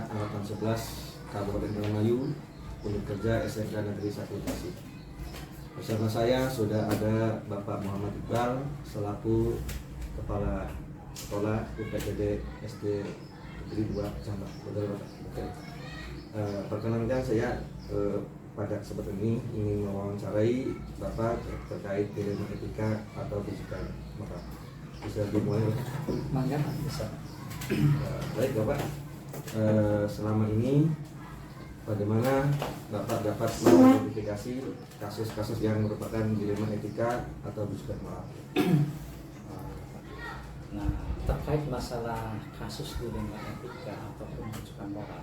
Angkatan 11 Kabupaten Indramayu, unit kerja SMK Negeri 1 Tasik. Bersama saya sudah ada Bapak Muhammad Iqbal selaku Kepala Sekolah UPTD SD Negeri 2 Kecamatan. Betul, Pak? Oke. Perkenankan saya pada kesempatan ini ingin mewawancarai Bapak terkait dilema etika atau kejikan. Maka bisa dimulai, Pak? Mangga, bisa. Baik Bapak, selama ini bagaimana Bapak dapat mengidentifikasi kasus-kasus yang merupakan dilema etika atau kejikan moral? Nah, terkait masalah kasus dilema etika ataupun kejikan moral,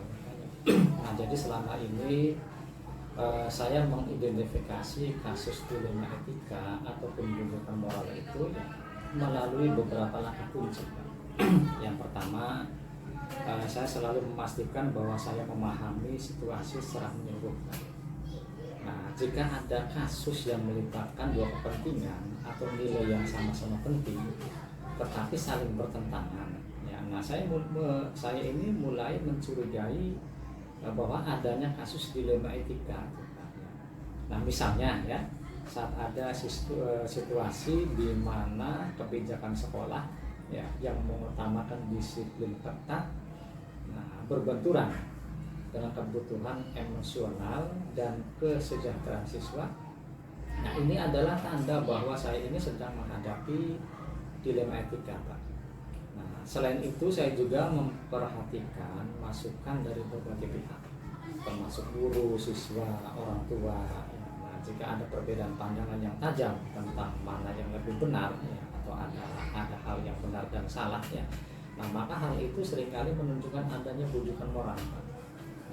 nah jadi selama ini saya mengidentifikasi kasus dilema etika ataupun kejikan moral itu melalui beberapa langkah kunci. Yang pertama, saya selalu memastikan bahwa saya memahami situasi secara menyeluruh. Nah, jika ada kasus yang melibatkan dua kepentingan atau nilai yang sama-sama penting, tetapi saling bertentangan, ya, nah saya ini mulai mencurigai bahwa adanya kasus dilema etika. Nah, misalnya ya, saat ada situasi di mana kebijakan sekolah ya yang mengutamakan disiplin ketat, nah, berbenturan dengan kebutuhan emosional dan kesejahteraan siswa. Nah, ini adalah tanda bahwa saya ini sedang menghadapi dilema etika, Pak. Nah, selain itu saya juga memperhatikan masukan dari berbagai pihak, termasuk guru, siswa, orang tua. Nah, jika ada perbedaan pandangan yang tajam tentang mana yang lebih benar ya, atau ada hal yang benar dan salah ya, nah maka hal itu seringkali menunjukkan adanya bujukan moral, Pak.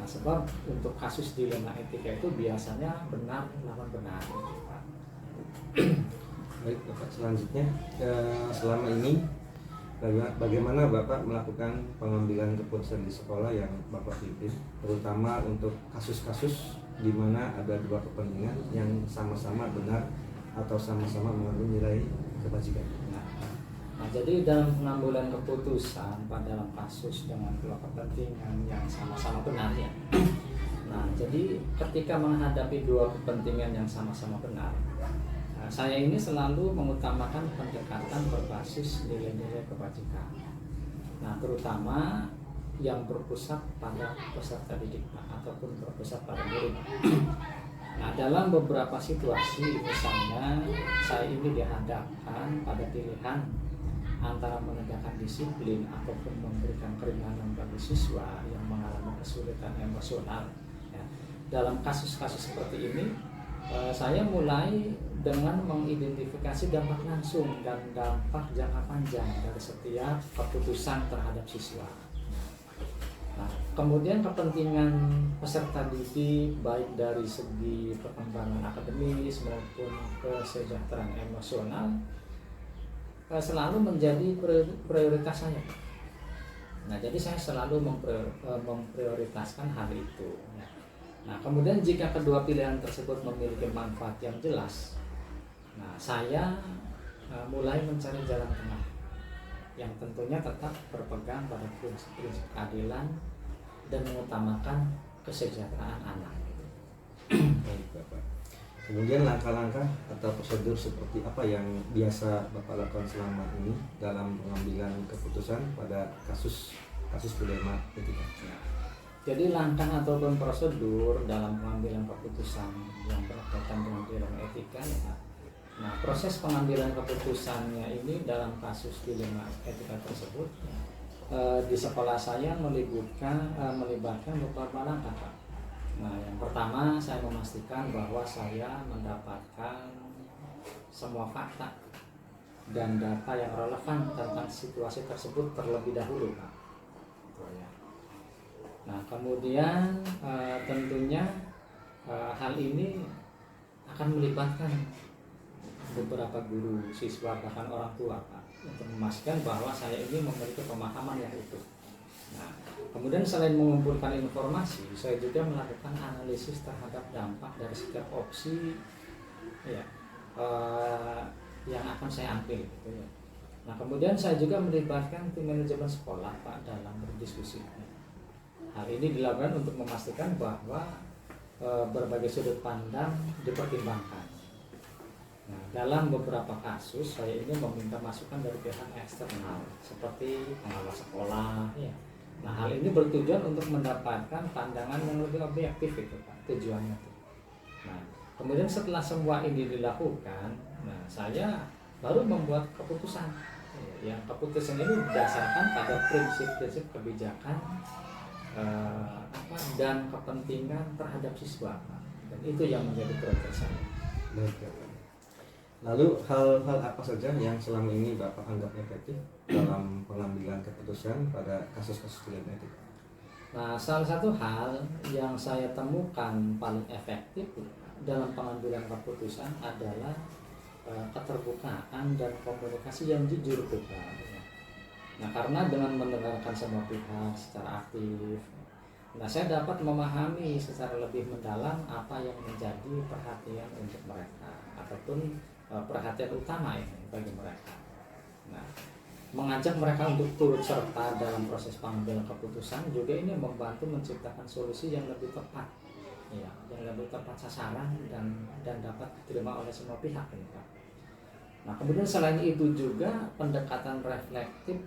Nah, sebab untuk kasus dilema etika itu biasanya benar lawan benar, Pak. Baik Bapak, selanjutnya selama ini bagaimana Bapak melakukan pengambilan keputusan di sekolah yang Bapak pimpin, terutama untuk kasus-kasus di mana ada dua kepentingan yang sama-sama benar atau sama-sama mengandung nilai kebajikan. Nah, jadi dalam pengambilan keputusan dalam kasus dengan dua kepentingan yang sama-sama benar ya. Nah, jadi ketika menghadapi dua kepentingan yang sama-sama benar, saya ini selalu mengutamakan pendekatan berbasis nilai-nilai kebajikan. Nah, terutama yang berpusat pada peserta didik ataupun berpusat pada murid. Nah, dalam beberapa situasi, misalnya saya ini dihadapkan pada pilihan antara menegakkan disiplin ataupun memberikan keringanan bagi siswa yang mengalami kesulitan emosional. Ya. Dalam kasus-kasus seperti ini, saya mulai dengan mengidentifikasi dampak langsung dan dampak jangka panjang dari setiap keputusan terhadap siswa. Nah, kemudian kepentingan peserta didik baik dari segi perkembangan akademis maupun kesejahteraan emosional selalu menjadi prioritas saya. Nah, jadi saya selalu memprioritaskan hal itu. Nah, kemudian jika kedua pilihan tersebut memiliki manfaat yang jelas, nah saya mulai mencari jalan tengah yang tentunya tetap berpegang pada prinsip keadilan dan mengutamakan kesejahteraan anak. Baik Bapak. Kemudian langkah-langkah atau prosedur seperti apa yang biasa Bapak lakukan selama ini dalam pengambilan keputusan pada kasus dilema etika? Jadi langkah ataupun prosedur dalam pengambilan keputusan yang berkaitan dengan dilema etika ya. Nah, proses pengambilan keputusannya ini dalam kasus dilema etika tersebut di sekolah saya melibatkan beberapa langkah, Pak. Nah, yang pertama saya memastikan bahwa saya mendapatkan semua fakta dan data yang relevan tentang situasi tersebut terlebih dahulu, Pak. Nah, kemudian tentunya hal ini akan melibatkan beberapa guru, siswa, bahkan orang tua, Pak, untuk memastikan bahwa saya ini memiliki pemahaman yang utuh. Nah, kemudian selain mengumpulkan informasi, saya juga melakukan analisis terhadap dampak dari setiap opsi ya, yang akan saya ambil, gitu ya. Nah, kemudian saya juga melibatkan tim manajemen sekolah, Pak, dalam berdiskusi. Hal ini dilakukan untuk memastikan bahwa berbagai sudut pandang dipertimbangkan. Nah, dalam beberapa kasus saya ini meminta masukan dari pihak eksternal seperti pengawas sekolah ya. Nah, hal ini bertujuan untuk mendapatkan pandangan yang lebih objektif itu Pak, tujuannya itu. Nah, kemudian setelah semua ini dilakukan, nah saya baru membuat keputusan. Yang keputusan ini berdasarkan pada prinsip-prinsip kebijakan dan kepentingan terhadap siswa, dan itu yang menjadi prioritas saya. Lalu hal-hal apa saja yang selama ini Bapak anggap efektif dalam pengambilan keputusan pada kasus-kasus dilema etika? Nah, salah satu hal yang saya temukan paling efektif dalam pengambilan keputusan adalah keterbukaan dan komunikasi yang jujur Pak. Nah, karena dengan mendengarkan semua pihak secara aktif, nah saya dapat memahami secara lebih mendalam apa yang menjadi perhatian untuk mereka ataupun perhatian utama ini bagi mereka. Nah, mengajak mereka untuk turut serta dalam proses pengambilan keputusan juga ini membantu menciptakan solusi yang lebih tepat, ya, yang lebih tepat sasaran dan dapat diterima oleh semua pihak ini Pak. Nah, kemudian selain itu juga pendekatan reflektif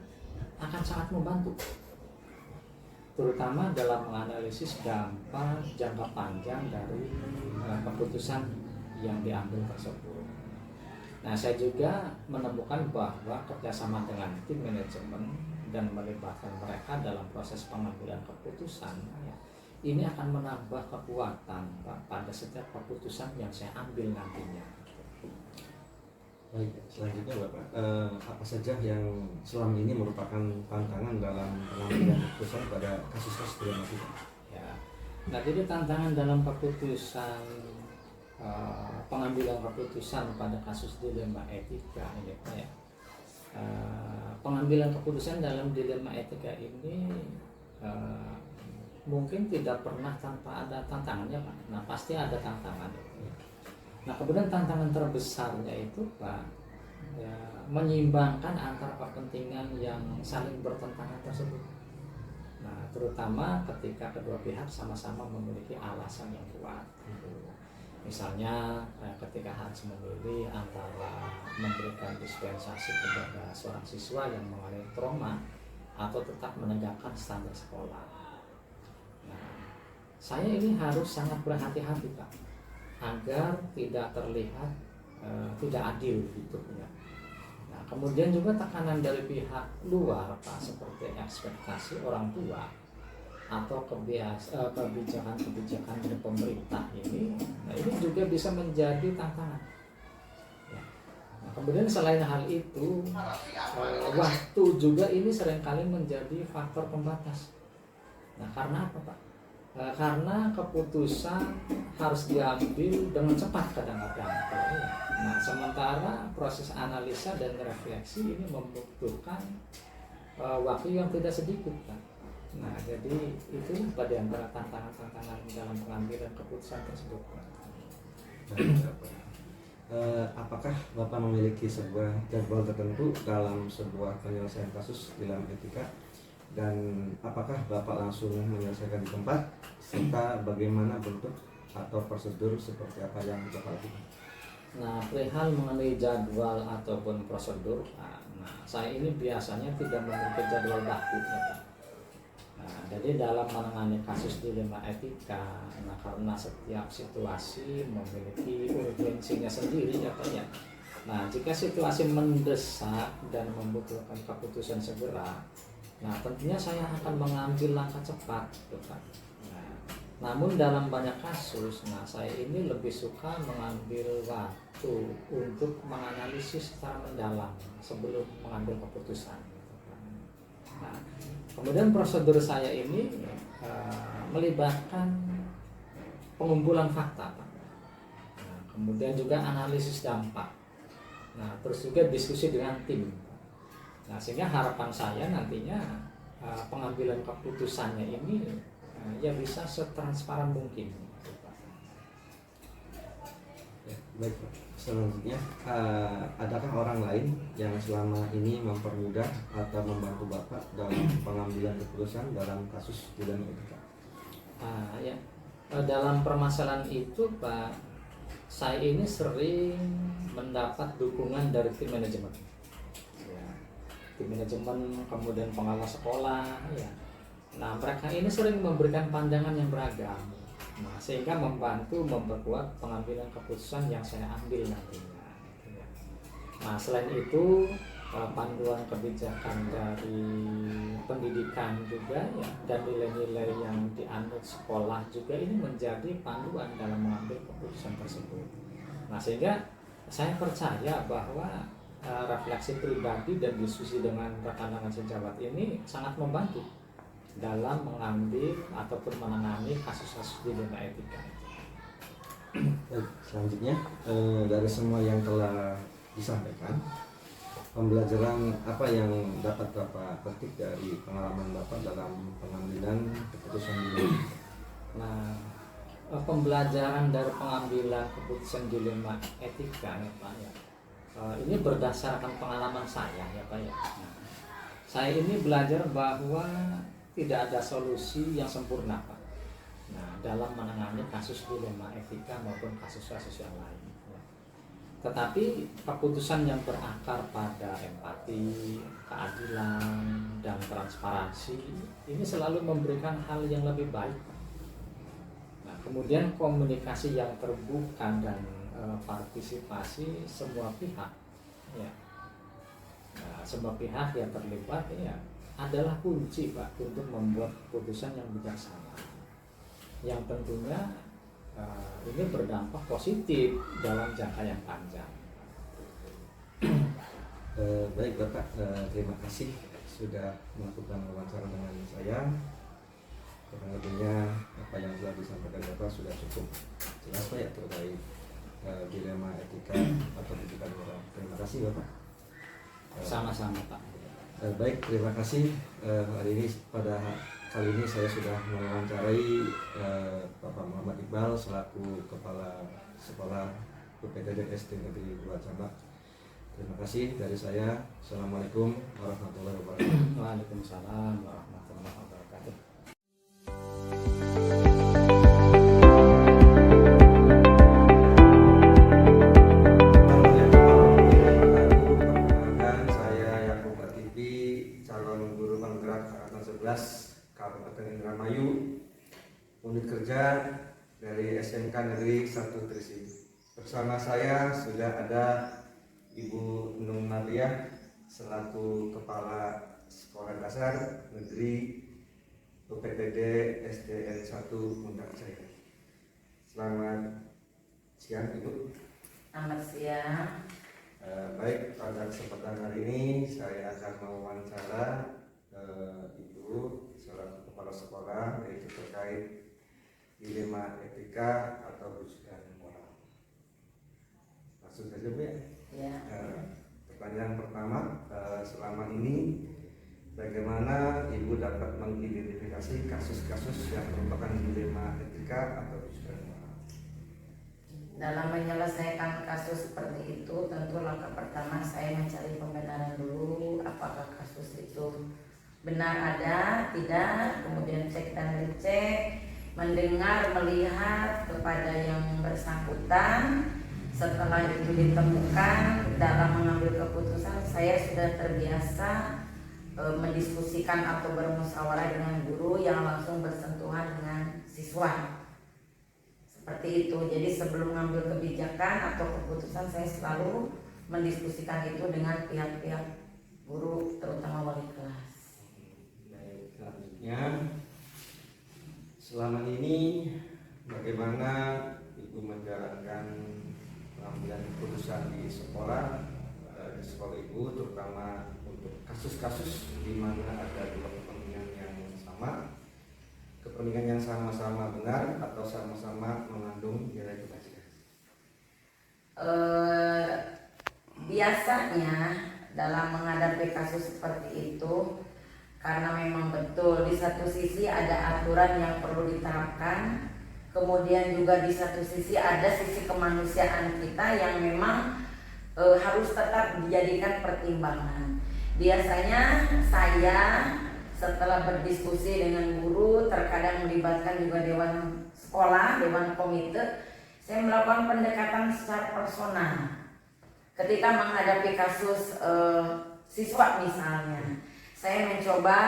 akan sangat membantu, terutama dalam menganalisis dampak jangka panjang dari keputusan yang diambil tersebut. Nah, saya juga menemukan bahwa kerjasama dengan tim manajemen dan melibatkan mereka dalam proses pengambilan keputusan, ya, ini akan menambah kekuatan Pak, pada setiap keputusan yang saya ambil nantinya. Baik, selanjutnya Bapak, apa saja yang selama ini merupakan tantangan dalam pengambilan keputusan pada kasus-kasus dilema etika? Ya, nah jadi tantangan dalam keputusan pengambilan keputusan pada kasus dilema etika ini Pak ya. Pengambilan keputusan dalam dilema etika ini mungkin tidak pernah tanpa ada tantangannya Pak. Nah, pasti ada tantangan. Nah, kemudian tantangan terbesarnya itu Pak, ya, menyeimbangkan antara kepentingan yang saling bertentangan tersebut. Nah, terutama ketika kedua pihak sama-sama memiliki alasan yang kuat. Misalnya ketika harus memilih antara memberikan dispensasi kepada seorang siswa yang mengalami trauma atau tetap menegakkan standar sekolah. Nah, saya ini harus sangat berhati-hati Pak, agar tidak terlihat tidak adil gitu ya. Nah, kemudian juga tekanan dari pihak luar Pak, seperti ekspektasi orang tua atau kebijakan-kebijakan dari pemerintah ini, nah ini juga bisa menjadi tantangan. Ya. Nah, kemudian selain hal itu, waktu juga ini seringkali menjadi faktor pembatas. Nah, karena apa Pak? Karena keputusan harus diambil dengan cepat kadang-kadang. Nah, sementara proses analisa dan refleksi ini membutuhkan waktu yang tidak sedikit Pak. Nah, jadi itu pada antara tantangan-tantangan dalam pengambilan keputusan tersebut. Apakah Bapak memiliki sebuah jadwal tertentu dalam sebuah penyelesaian kasus dilema etika, dan apakah Bapak langsung menyelesaikan di tempat, serta bagaimana bentuk atau prosedur seperti apa yang Bapak lakukan? Nah, perihal mengenai jadwal ataupun prosedur, nah saya ini biasanya tidak memiliki jadwal baku ya Pak. Nah, jadi dalam menangani kasus dilema etika, nah karena setiap situasi memiliki urgensinya sendiri ya Pak ya. Nah, jika situasi mendesak dan membutuhkan keputusan segera, nah tentunya saya akan mengambil langkah cepat gitu Pak. Nah, namun dalam banyak kasus, nah saya ini lebih suka mengambil waktu untuk menganalisis secara mendalam sebelum mengambil keputusan. Nah, kemudian prosedur saya ini melibatkan pengumpulan fakta, Pak. Nah, kemudian juga analisis dampak. Nah, terus juga diskusi dengan tim. Nah, sehingga harapan saya nantinya pengambilan keputusannya ini ya bisa setransparan mungkin. Ya, baik Pak. selanjutnya, adakah orang lain yang selama ini mempermudah atau membantu Bapak dalam pengambilan keputusan dalam kasus dilema etika? Ya, dalam permasalahan itu Pak, saya ini sering mendapat dukungan dari tim manajemen. Ya, tim manajemen, kemudian pengawas sekolah, ya. Nah, mereka ini sering memberikan pandangan yang beragam. Nah, sehingga membantu memperkuat pengambilan keputusan yang saya ambil nantinya. Nah, selain itu panduan kebijakan dari pendidikan juga ya, dan nilai-nilai yang dianut sekolah juga ini menjadi panduan dalam mengambil keputusan tersebut. Nah, sehingga saya percaya bahwa refleksi pribadi dan diskusi dengan rekan-rekan sejawat ini sangat membantu dalam mengambil ataupun menangani kasus-kasus dilema etika. Baik, selanjutnya dari semua yang telah disampaikan, pembelajaran apa yang dapat Bapak petik dari pengalaman Bapak dalam pengambilan keputusan dilema? Nah, pembelajaran dari pengambilan keputusan dilema etika ya Pak ya, ini berdasarkan pengalaman saya ya Pak ya. Nah, saya ini belajar bahwa tidak ada solusi yang sempurna Pak. Nah, dalam menangani kasus dilema etika maupun kasus-kasus yang lain. Ya. Tetapi keputusan yang berakar pada empati, keadilan, dan transparansi ini selalu memberikan hal yang lebih baik. Nah, kemudian komunikasi yang terbuka dan partisipasi semua pihak, ya. Nah, semua pihak yang terlibat ya adalah kunci Pak untuk membuat keputusan yang bijaksana, yang tentunya ini berdampak positif dalam jangka yang panjang. Baik Bapak, terima kasih sudah melakukan wawancara dengan saya. Kurang lebihnya apa yang telah disampaikan Bapak sudah cukup jelas Pak ya terkait dilema etika atau pendidikan moral. Terima kasih Bapak. Sama-sama Pak. Baik, terima kasih. Hari ini pada kali ini saya sudah mewawancarai Bapak Muhammad Iqbal selaku Kepala Sekolah UPTD SD Negeri 2 Cambak. Terima kasih dari saya. Assalamualaikum warahmatullahi wabarakatuh. Waalaikumsalam warahmatullahi wabarakatuh. Kabupaten Indramayu, unit kerja dari SMK Negeri 1 Trisi. Bersama saya sudah ada Ibu Nung Nabiah selaku Kepala Sekolah Dasar Negeri UPTD SDN 1 Mundak Jaya. Selamat siang Ibu. Selamat siang. Baik, pada kesempatan hari ini saya akan mewawancara Ibu selaku Kepala Sekolah yaitu terkait dilema etika atau ujian moral. Langsung saja Bu ya. Ya. Pertanyaan pertama, selama ini bagaimana Ibu dapat mengidentifikasi kasus-kasus yang merupakan dilema etika atau ujian moral? Dalam menyelesaikan kasus seperti itu, tentu langkah pertama saya mencari pembenaran dulu, apakah kasus itu benar ada, tidak, kemudian cek dan dicek, mendengar, melihat kepada yang bersangkutan. Setelah itu ditemukan, dalam mengambil keputusan saya sudah terbiasa mendiskusikan atau bermusyawarah dengan guru yang langsung bersentuhan dengan siswa. Seperti itu, jadi sebelum mengambil kebijakan atau keputusan saya selalu mendiskusikan itu dengan pihak-pihak guru, terutama wali kelas. Selanjutnya, selama ini bagaimana Ibu menjalankan pengambilan keputusan di sekolah Ibu, terutama untuk kasus-kasus di mana ada dua kepentingan yang sama, kepentingan yang sama-sama benar atau sama-sama mengandung nilai kebajikan? Biasanya dalam menghadapi kasus seperti itu, karena memang betul di satu sisi ada aturan yang perlu diterapkan, kemudian juga di satu sisi ada sisi kemanusiaan kita yang memang harus tetap dijadikan pertimbangan. Biasanya saya setelah berdiskusi dengan guru, terkadang melibatkan juga dewan sekolah, dewan komite, saya melakukan pendekatan secara personal ketika menghadapi kasus siswa misalnya. Saya mencoba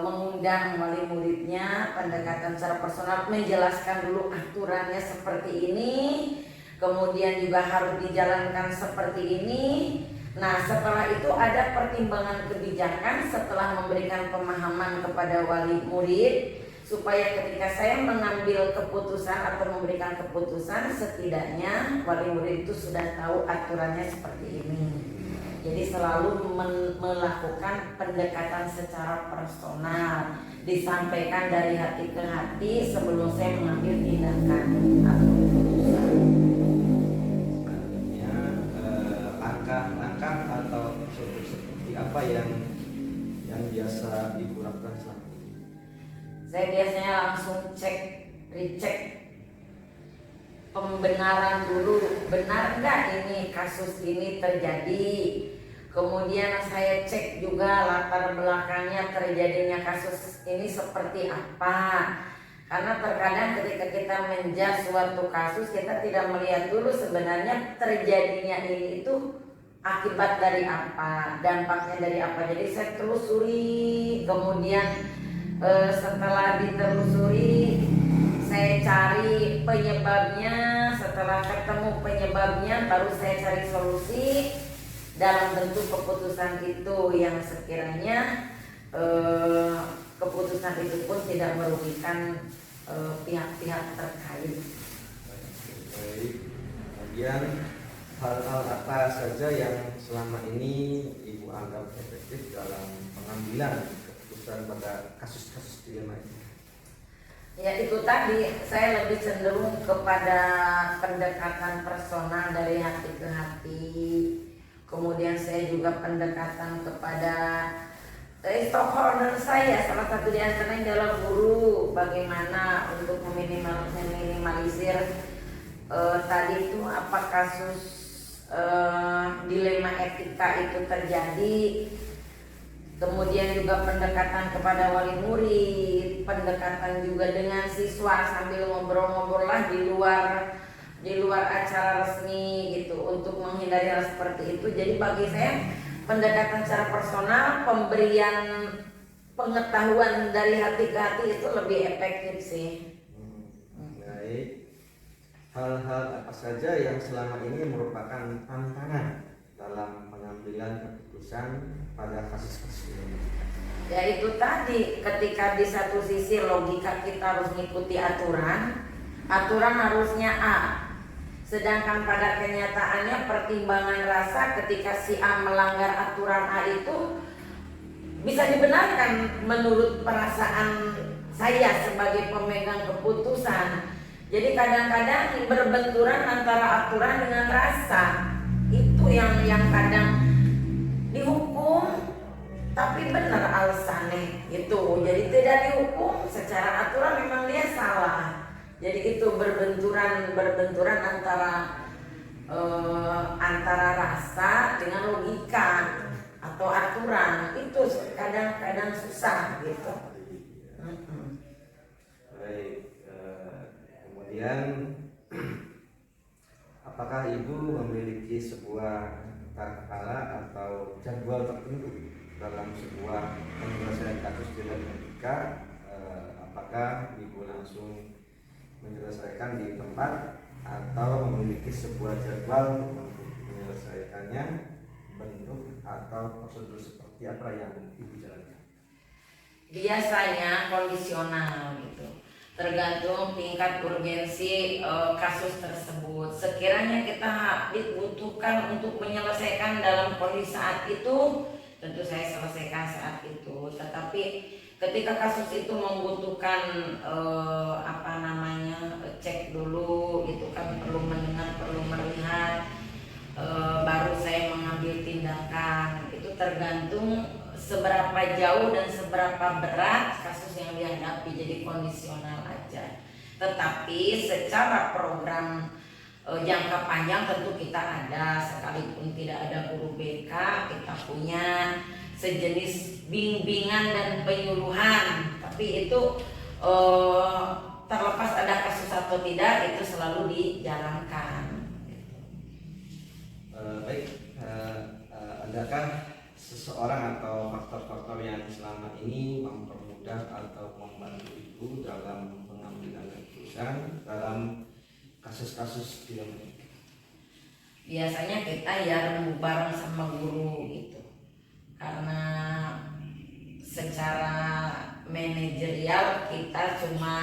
mengundang wali muridnya, pendekatan secara personal, menjelaskan dulu aturannya seperti ini, kemudian juga harus dijalankan seperti ini. Nah, setelah itu ada pertimbangan kebijakan setelah memberikan pemahaman kepada wali murid, supaya ketika saya mengambil keputusan atau memberikan keputusan, setidaknya wali murid itu sudah tahu aturannya seperti ini. Jadi selalu melakukan pendekatan secara personal, disampaikan dari hati ke hati sebelum saya mengambil tindakan atau keputusan. Langkah-langkah atau prosedur seperti apa yang biasa Ibu lakukan selama ini? Saya biasanya langsung recheck pembenaran dulu, benar nggak ini kasus ini terjadi. Kemudian saya cek juga latar belakangnya terjadinya kasus ini seperti apa. Karena terkadang ketika kita menjudge suatu kasus, kita tidak melihat dulu sebenarnya terjadinya ini itu akibat dari apa, dampaknya dari apa. Jadi saya telusuri, kemudian setelah ditelusuri saya cari penyebabnya. Setelah ketemu penyebabnya baru saya cari solusi dalam bentuk keputusan itu yang sekiranya keputusan itu pun tidak merugikan pihak-pihak terkait. Baik. Kemudian hal-hal apa saja yang selama ini Ibu anggap efektif dalam pengambilan keputusan pada kasus-kasus dilema ini? Ya, itu tadi saya lebih cenderung kepada pendekatan personal dari hati ke hati. Kemudian saya juga pendekatan kepada stakeholder saya, salah satu di antaranya adalah guru, bagaimana untuk meminimalisir tadi itu apa kasus dilema etika itu terjadi. Kemudian juga pendekatan kepada wali murid, pendekatan juga dengan siswa sambil ngobrol-ngobrol lah di luar acara resmi gitu untuk menghindari hal seperti itu. Jadi bagi saya pendekatan secara personal, pemberian pengetahuan dari hati ke hati itu lebih efektif sih. Baik. Hal-hal apa saja yang selama ini merupakan tantangan dalam pengambilan keputusan pada kasus-kasus ini? Ya itu tadi, ketika di satu sisi logika kita harus mengikuti aturan harusnya A. Sedangkan pada kenyataannya pertimbangan rasa ketika si A melanggar aturan A itu bisa dibenarkan menurut perasaan saya sebagai pemegang keputusan. Jadi kadang-kadang berbenturan antara aturan dengan rasa. Itu yang kadang dihukum tapi benar alasannya itu. Jadi tidak dihukum secara aturan, memang dia salah. Jadi itu berbenturan antara rasa dengan logika atau aturan. Itu kadang-kadang susah gitu. Baik. Kemudian apakah Ibu memiliki sebuah tata atau jadwal tertentu dalam sebuah penyelesaian kasus dilema etika? Apakah Ibu langsung menyelesaikan di tempat atau memiliki sebuah jadwal untuk menyelesaikannya, bentuk atau prosedur seperti apa yang Ibu jalankan? Biasanya kondisional gitu, tergantung tingkat urgensi kasus tersebut. Sekiranya kita dibutuhkan untuk menyelesaikan dalam kondisi saat itu, tentu saya selesaikan saat itu. Tetapi ketika kasus itu membutuhkan cek dulu, itu kan perlu mendengar, perlu melihat, baru saya mengambil tindakan. Itu tergantung seberapa jauh dan seberapa berat kasus yang dihadapi, jadi kondisional aja. Tetapi secara program jangka panjang tentu kita ada, sekalipun tidak ada guru BK, kita punya sejenis bimbingan dan penyuluhan. Tapi itu terlepas ada kasus atau tidak, itu selalu dijalankan. Baik, adakah seseorang atau faktor-faktor yang selama ini mempermudah atau membantu ibu dalam pengambilan keputusan dalam kasus-kasus di Amerika? Biasanya kita ya rembu bareng sama guru gitu, karena secara manajerial kita cuma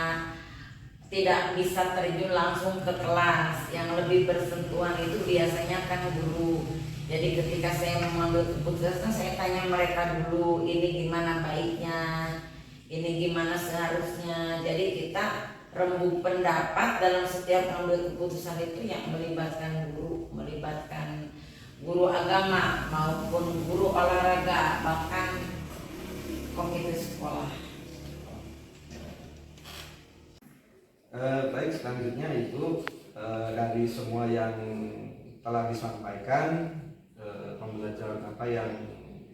tidak bisa terjun langsung ke kelas. Yang lebih bersentuhan itu biasanya kan guru. Jadi ketika saya mengambil keputusan, saya tanya mereka dulu, ini gimana baiknya, ini gimana seharusnya. Jadi kita rembukan pendapat dalam setiap mengambil keputusan itu yang melibatkan guru agama maupun guru olahraga, bahkan komite sekolah. Baik, selanjutnya itu dari semua yang telah disampaikan, pembelajaran apa yang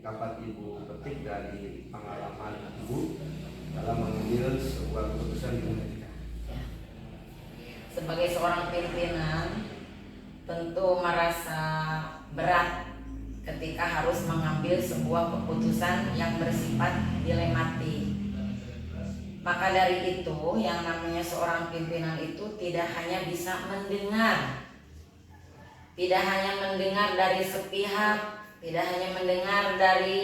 dapat ibu petik dari pengalaman ibu dalam mengambil sebuah keputusan di Amerika? Sebagai seorang pimpinan tentu merasa berat ketika harus mengambil sebuah keputusan yang bersifat dilematik. Maka dari itu yang namanya seorang pimpinan itu tidak hanya bisa mendengar, tidak hanya mendengar dari sepihak, tidak hanya mendengar dari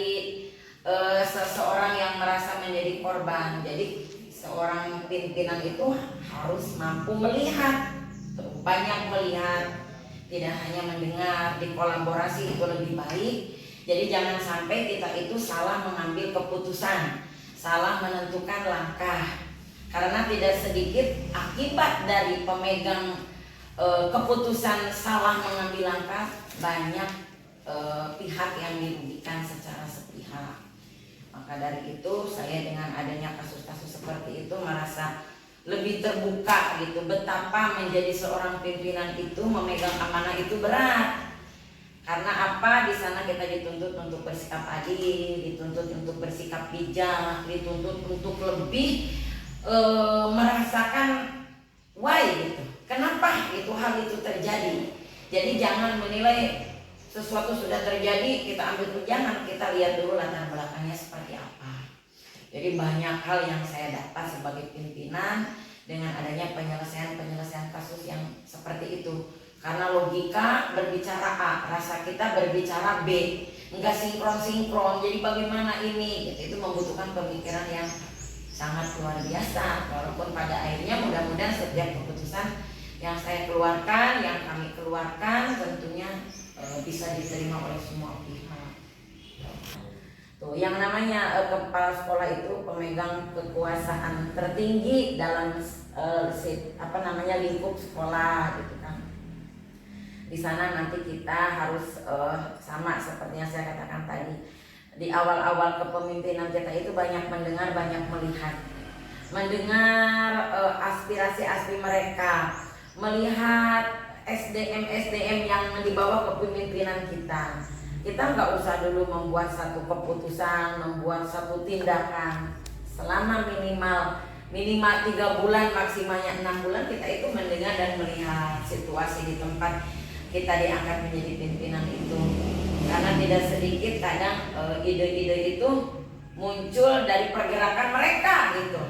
seseorang yang merasa menjadi korban. Jadi seorang pimpinan itu harus mampu melihat, banyak melihat, tidak hanya mendengar, dikolaborasi itu lebih baik. Jadi jangan sampai kita itu salah mengambil keputusan, salah menentukan langkah, karena tidak sedikit akibat dari pemegang keputusan salah mengambil langkah, banyak pihak yang dirugikan secara sepihak. Maka dari itu saya dengan adanya kasus-kasus seperti itu merasa lebih terbuka gitu, betapa menjadi seorang pimpinan itu memegang amanah itu berat. Karena apa? Di sana kita dituntut untuk bersikap adil, dituntut untuk bersikap bijak, dituntut untuk lebih merasakan why gitu. Kenapa hal itu terjadi? Jadi jangan menilai sesuatu sudah terjadi kita ambil tunjangan, kita lihat dulu latar belakangnya seperti apa. Jadi banyak hal yang saya dapat sebagai pimpinan dengan adanya penyelesaian kasus yang seperti itu. Karena logika berbicara A, rasa kita berbicara B, enggak sinkron. Jadi bagaimana ini? Itu membutuhkan pemikiran yang sangat luar biasa. Walaupun pada akhirnya mudah-mudahan setiap keputusan yang saya keluarkan, yang kami keluarkan tentunya bisa diterima oleh semua pihak. Tuh, yang namanya kepala sekolah itu pemegang kekuasaan tertinggi dalam lingkup sekolah gitu kan. Di sana nanti kita harus sama seperti yang saya katakan tadi, di awal-awal kepemimpinan kita itu banyak mendengar, banyak melihat, mendengar aspirasi mereka, melihat SDM yang di bawah kepemimpinan kita. Kita nggak usah dulu membuat satu keputusan, membuat satu tindakan. Selama minimal 3 bulan, maksimalnya 6 bulan, kita itu mendengar dan melihat situasi di tempat kita diangkat menjadi pimpinan itu. Karena tidak sedikit kadang ide-ide itu muncul dari pergerakan mereka gitu.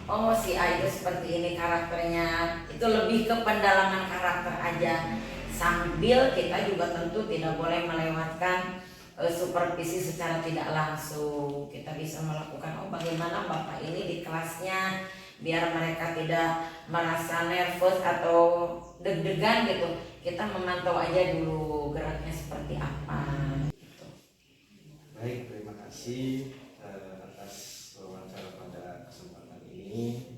Oh, si A itu seperti ini karakternya, itu lebih ke pendalaman karakter aja. Sambil kita juga tentu tidak boleh melewatkan supervisi secara tidak langsung. Kita bisa melakukan, bagaimana Bapak ini di kelasnya, biar mereka tidak merasa nervous atau deg-degan gitu. Kita memantau aja dulu geraknya seperti apa gitu. Baik, terima kasih atas wawancara pada kesempatan ini.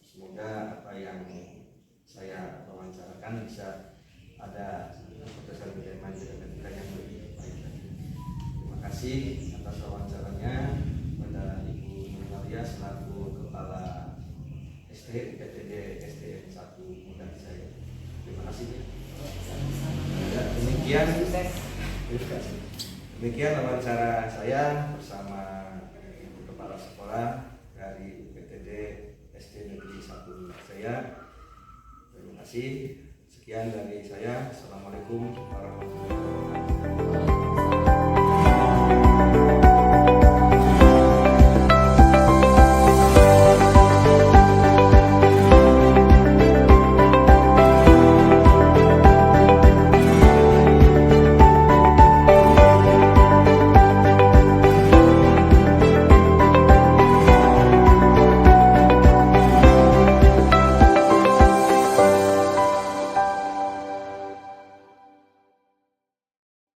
Semoga apa yang saya wawancarakan bisa ada keputusan keputusan yang lebih baik lagi. Terima kasih atas wawancaranya pada Ibu Maria selaku Kepala SD PTD demikian Sukses. terima kasih. Demikian wawancara saya bersama Ibu Kepala Sekolah dari UPTD SD Negeri 1 saya. Terima kasih. Sekian dari saya. Assalamualaikum warahmatullahi wabarakatuh.